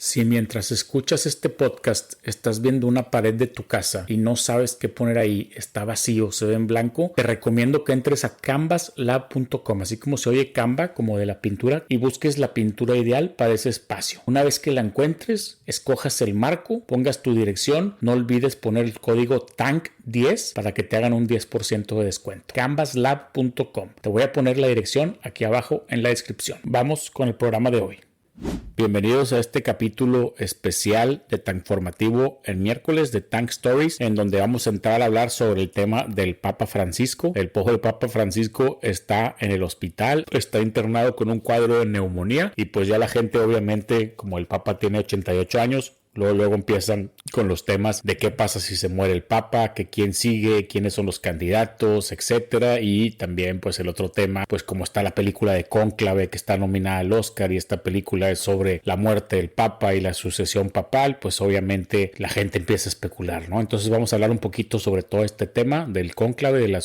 Si mientras escuchas este podcast estás viendo una pared de tu casa y no sabes qué poner ahí, está vacío, se ve en blanco, te recomiendo que entres a canvaslab.com, así como se oye Canva, como de la pintura, y busques la pintura ideal para ese espacio. Una vez que la encuentres, escojas el marco, pongas tu dirección, no olvides poner el código TANK10 para que te hagan un 10% de descuento. canvaslab.com. Te voy a poner la dirección aquí abajo en la descripción. Vamos con el programa de hoy. Bienvenidos a este capítulo especial de Tankformativo el miércoles de Tank Stories, en donde vamos a entrar a hablar sobre el tema del Papa Francisco. El pobre Papa Francisco está en el hospital, está internado con un cuadro de neumonía y pues ya la gente, obviamente, como el Papa tiene 88 años, Luego empiezan con los temas de qué pasa si se muere el Papa, que quién sigue, quiénes son los candidatos, etcétera. Y también pues el otro tema, pues como está la película de Cónclave que está nominada al Oscar y esta película es sobre la muerte del Papa y la sucesión papal, pues obviamente la gente empieza a especular, ¿no? Entonces vamos a hablar un poquito sobre todo este tema del Cónclave, de la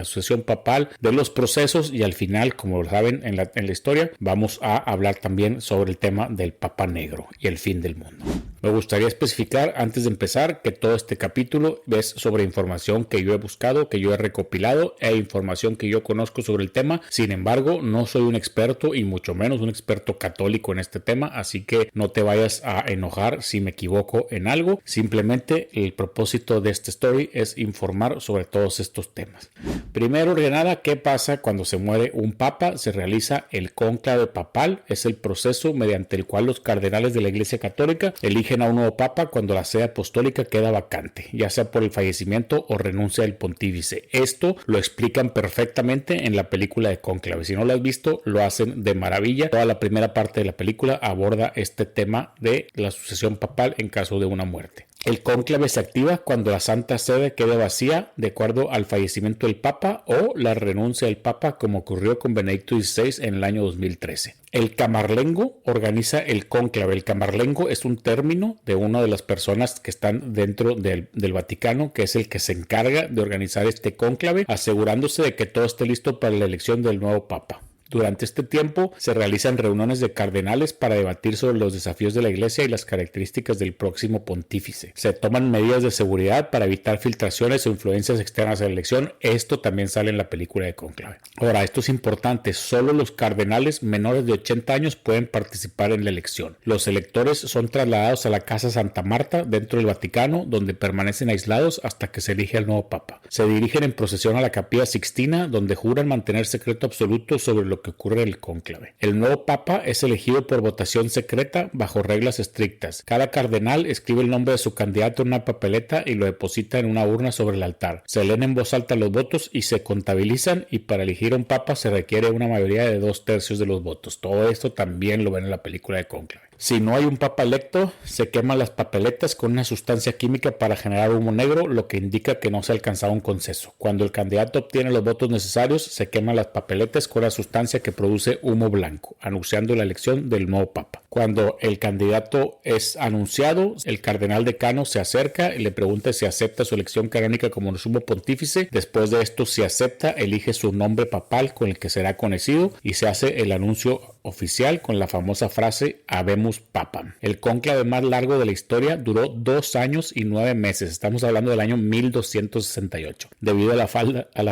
sucesión papal, de los procesos y al final, como lo saben en la historia, vamos a hablar también sobre el tema del Papa Negro y el fin del mundo. Me gustaría especificar antes de empezar que todo este capítulo es sobre información que yo he buscado, que yo he recopilado e información que yo conozco sobre el tema. Sin embargo, no soy un experto y mucho menos un experto católico en este tema, así que no te vayas a enojar si me equivoco en algo. Simplemente el propósito de este story es informar sobre todos estos temas. Primero de nada, ¿qué pasa cuando se muere un papa? Se realiza el cónclave papal, es el proceso mediante el cual los cardenales de la Iglesia Católica eligen a un nuevo papa cuando la sede apostólica queda vacante, ya sea por el fallecimiento o renuncia del pontífice. Esto lo explican perfectamente en la película de Cónclave. Si no lo has visto, lo hacen de maravilla. Toda la primera parte de la película aborda este tema de la sucesión papal en caso de una muerte. El cónclave se activa cuando la Santa Sede quede vacía de acuerdo al fallecimiento del Papa o la renuncia del Papa, como ocurrió con Benedicto XVI en el año 2013. El camarlengo organiza el cónclave. El camarlengo es un término de una de las personas que están dentro del Vaticano, que es el que se encarga de organizar este cónclave, asegurándose de que todo esté listo para la elección del nuevo Papa. Durante este tiempo se realizan reuniones de cardenales para debatir sobre los desafíos de la Iglesia y las características del próximo pontífice. Se toman medidas de seguridad para evitar filtraciones o influencias externas a la elección. Esto también sale en la película de Cónclave. Ahora, esto es importante, solo los cardenales menores de 80 años pueden participar en la elección. Los electores son trasladados a la Casa Santa Marta dentro del Vaticano, donde permanecen aislados hasta que se elige al nuevo Papa. Se dirigen en procesión a la Capilla Sixtina, donde juran mantener secreto absoluto sobre lo que ocurre en el cónclave. El nuevo papa es elegido por votación secreta bajo reglas estrictas. Cada cardenal escribe el nombre de su candidato en una papeleta y lo deposita en una urna sobre el altar. Se leen en voz alta los votos y se contabilizan, y para elegir a un papa se requiere una mayoría de 2/3 de los votos. Todo esto también lo ven en la película de Cónclave. Si no hay un papa electo, se queman las papeletas con una sustancia química para generar humo negro, lo que indica que no se ha alcanzado un consenso. Cuando el candidato obtiene los votos necesarios, se queman las papeletas con la sustancia que produce humo blanco, anunciando la elección del nuevo papa. Cuando el candidato es anunciado, el cardenal decano se acerca y le pregunta si acepta su elección canónica como sumo pontífice. Después de esto, si acepta, elige su nombre papal con el que será conocido y se hace el anuncio oficial con la famosa frase Habemus Papam. El cónclave más largo de la historia duró 2 años y 9 meses. Estamos hablando del año 1268, debido a la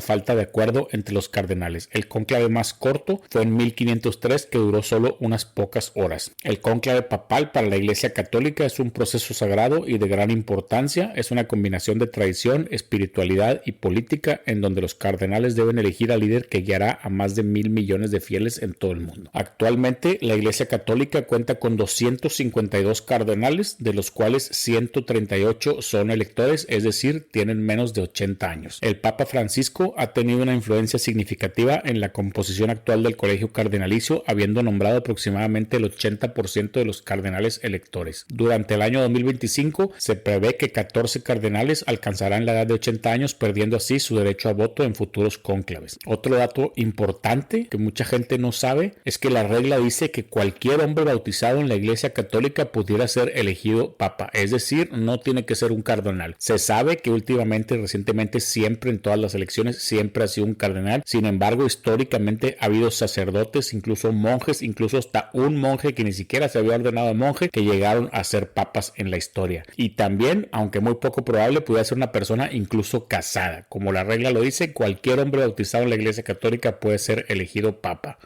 falta de acuerdo entre los cardenales. El cónclave más corto fue en 1503, que duró solo unas pocas horas. El cónclave papal para la Iglesia Católica es un proceso sagrado y de gran importancia. Es una combinación de tradición, espiritualidad y política, en donde los cardenales deben elegir al líder que guiará a más de 1,000 millones de fieles en todo el mundo. Actualmente, la Iglesia Católica cuenta con 252 cardenales, de los cuales 138 son electores, es decir, tienen menos de 80 años. El Papa Francisco ha tenido una influencia significativa en la composición actual del colegio cardenalicio, habiendo nombrado aproximadamente el 80% de los cardenales electores. Durante el año 2025 se prevé que 14 cardenales alcanzarán la edad de 80 años, perdiendo así su derecho a voto en futuros cónclaves. Otro dato importante que mucha gente no sabe es que la regla dice que cualquier hombre bautizado en la Iglesia Católica pudiera ser elegido papa, es decir, no tiene que ser un cardenal. Se sabe que recientemente, siempre en todas las elecciones, siempre ha sido un cardenal. Sin embargo, históricamente ha habido sacerdotes, incluso monjes, incluso hasta un monje que ni siquiera se había ordenado monje, que llegaron a ser papas en la historia. Y también, aunque muy poco probable, pudiera ser una persona incluso casada. Como la regla lo dice, cualquier hombre bautizado en la Iglesia Católica puede ser elegido papa.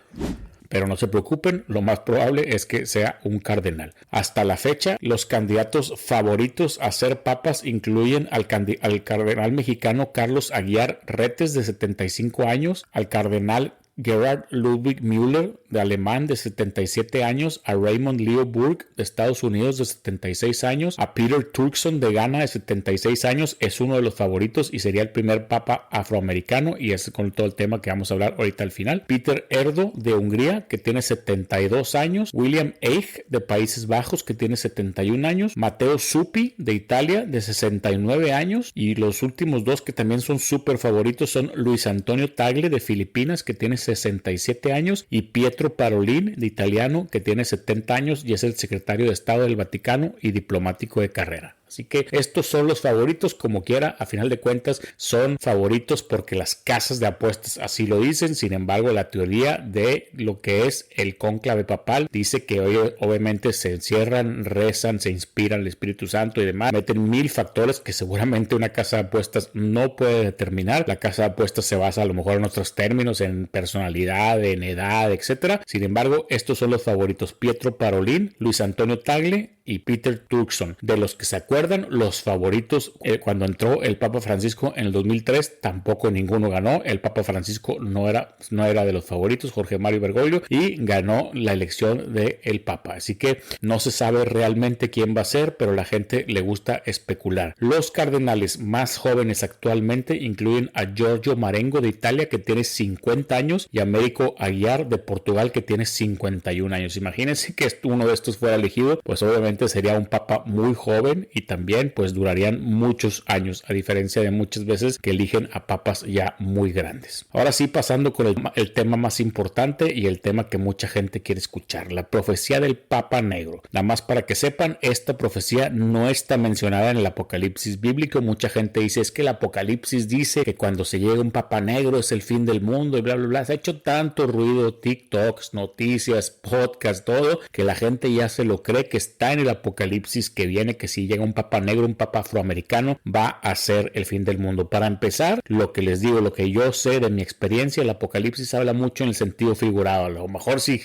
Pero no se preocupen, lo más probable es que sea un cardenal. Hasta la fecha, los candidatos favoritos a ser papas incluyen al cardenal mexicano Carlos Aguiar Retes, de 75 años, al cardenal Gerhard Ludwig Müller, de alemán, de 77 años, a Raymond Leo Burke, de Estados Unidos, de 76 años, a Peter Turkson, de Ghana, de 76 años, es uno de los favoritos y sería el primer papa afroamericano, y es con todo el tema que vamos a hablar ahorita al final. Peter Erdo, de Hungría, que tiene 72 años, William Eich, de Países Bajos, que tiene 71 años, Matteo Zuppi, de Italia, de 69 años, y los últimos dos que también son súper favoritos son Luis Antonio Tagle, de Filipinas, que tiene 67 años, y Pietro Parolin, de italiano, que tiene 70 años y es el secretario de Estado del Vaticano y diplomático de carrera. Así que estos son los favoritos, como quiera, a final de cuentas son favoritos porque las casas de apuestas así lo dicen. Sin embargo, la teoría de lo que es el cónclave papal dice que hoy obviamente se encierran, rezan, se inspiran el Espíritu Santo y demás, meten 1000 factores que seguramente una casa de apuestas no puede determinar. La casa de apuestas se basa a lo mejor en otros términos, en personalidad, en edad, etcétera. Sin embargo, estos son los favoritos: Pietro Parolin, Luis Antonio Tagle y Peter Turkson. De los que se acuerdan, los favoritos cuando entró el Papa Francisco en el 2003, tampoco ninguno ganó. El Papa Francisco no era de los favoritos, Jorge Mario Bergoglio, y ganó la elección del Papa. Así que no se sabe realmente quién va a ser, pero la gente le gusta especular. Los cardenales más jóvenes actualmente incluyen a Giorgio Marengo, de Italia, que tiene 50 años, y a Américo Aguiar, de Portugal, que tiene 51 años. Imagínense que uno de estos fuera elegido, pues obviamente sería un papa muy joven y también pues durarían muchos años, a diferencia de muchas veces que eligen a papas ya muy grandes. Ahora sí, pasando con el tema más importante y el tema que mucha gente quiere escuchar, la profecía del Papa Negro. Nada más para que sepan, esta profecía no está mencionada en el Apocalipsis bíblico. Mucha gente dice, es que el Apocalipsis dice que cuando se llega un Papa Negro es el fin del mundo y bla bla bla. Se ha hecho tanto ruido, TikToks, noticias, podcasts, todo, que la gente ya se lo cree que está en el Apocalipsis que viene, que si llega un papa negro, un papa afroamericano, va a ser el fin del mundo. Para empezar, lo que les digo, lo que yo sé de mi experiencia, el Apocalipsis habla mucho en el sentido figurado. A lo mejor si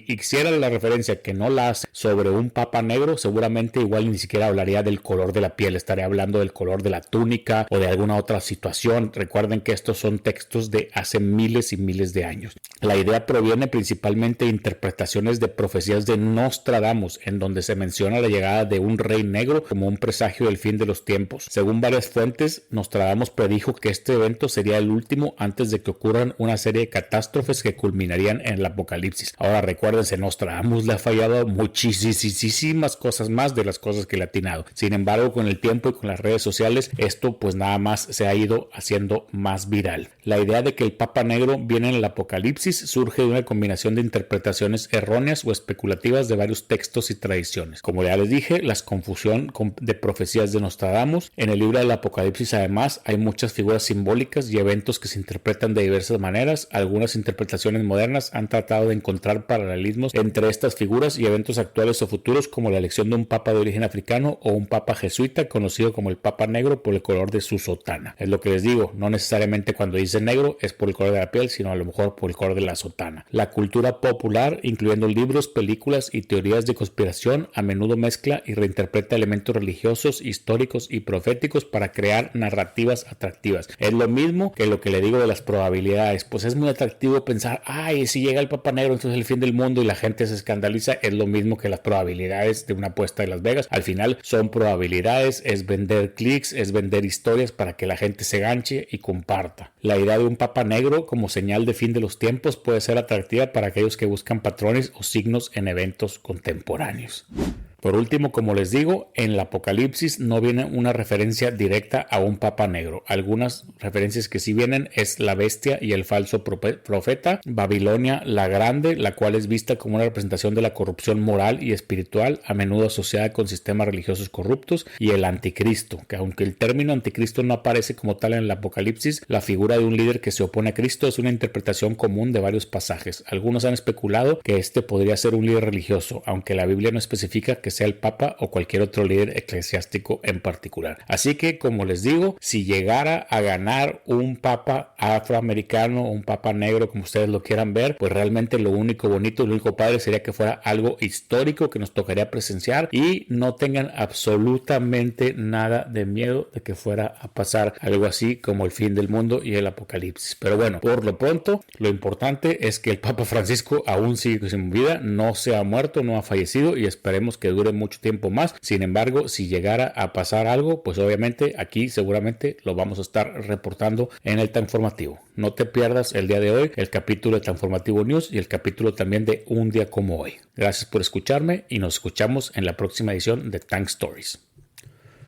hiciera la referencia que no la hace sobre un papa negro, seguramente igual ni siquiera hablaría del color de la piel, estaría hablando del color de la túnica o de alguna otra situación. Recuerden que estos son textos de hace miles y miles de años. La idea proviene principalmente de interpretaciones de profecías de Nostradamus, en donde se menciona la llegada de un rey negro como un presagio del fin de los tiempos. Según varias fuentes, Nostradamus predijo que este evento sería el último antes de que ocurran una serie de catástrofes que culminarían en el Apocalipsis. Ahora recuérdense, Nostradamus le ha fallado muchísimas cosas más de las cosas que le ha atinado. Sin embargo, con el tiempo y con las redes sociales, esto pues nada más se ha ido haciendo más viral. La idea de que el Papa Negro viene en el Apocalipsis surge de una combinación de interpretaciones erróneas o especulativas de varios textos y tradiciones. Como ya les dije, la confusión de profecías de Nostradamus. En el libro del Apocalipsis, además, hay muchas figuras simbólicas y eventos que se interpretan de diversas maneras. Algunas interpretaciones modernas han tratado de encontrar paralelismos entre estas figuras y eventos actuales o futuros, como la elección de un papa de origen africano o un papa jesuita conocido como el Papa Negro por el color de su sotana. Es lo que les digo, no necesariamente cuando dice negro es por el color de la piel, sino a lo mejor por el color de la sotana. La cultura popular, incluyendo libros, películas y teorías de conspiración, a menudo mezcla y reinterpreta elementos religiosos, históricos y proféticos para crear narrativas atractivas. Es lo mismo que lo que le digo de las probabilidades. Pues es muy atractivo pensar, ay, si llega el Papa Negro entonces es el fin del mundo y la gente se escandaliza. Es lo mismo que las probabilidades de una apuesta de Las Vegas. Al final son probabilidades, es vender clics, es vender historias para que la gente se ganche y comparta. La idea de un Papa Negro como señal de fin de los tiempos puede ser atractiva para aquellos que buscan patrones o signos en eventos contemporáneos. Por último, como les digo, en el Apocalipsis no viene una referencia directa a un papa negro. Algunas referencias que sí vienen es la bestia y el falso profeta, Babilonia la Grande, la cual es vista como una representación de la corrupción moral y espiritual, a menudo asociada con sistemas religiosos corruptos, y el anticristo, que aunque el término anticristo no aparece como tal en el Apocalipsis, la figura de un líder que se opone a Cristo es una interpretación común de varios pasajes. Algunos han especulado que este podría ser un líder religioso, aunque la Biblia no especifica que sea el Papa o cualquier otro líder eclesiástico en particular. Así que, como les digo, si llegara a ganar un Papa afroamericano o un Papa negro, como ustedes lo quieran ver, pues realmente lo único bonito, lo único padre sería que fuera algo histórico que nos tocaría presenciar, y no tengan absolutamente nada de miedo de que fuera a pasar algo así como el fin del mundo y el apocalipsis. Pero bueno, por lo pronto, lo importante es que el Papa Francisco aún sigue sin vida, no se ha muerto, no ha fallecido, y esperemos que dure mucho tiempo más. Sin embargo, si llegara a pasar algo, pues obviamente aquí seguramente lo vamos a estar reportando en el Transformativo. No te pierdas el día de hoy el capítulo de Transformativo News y el capítulo también de Un Día Como Hoy. Gracias por escucharme y nos escuchamos en la próxima edición de Tank Stories.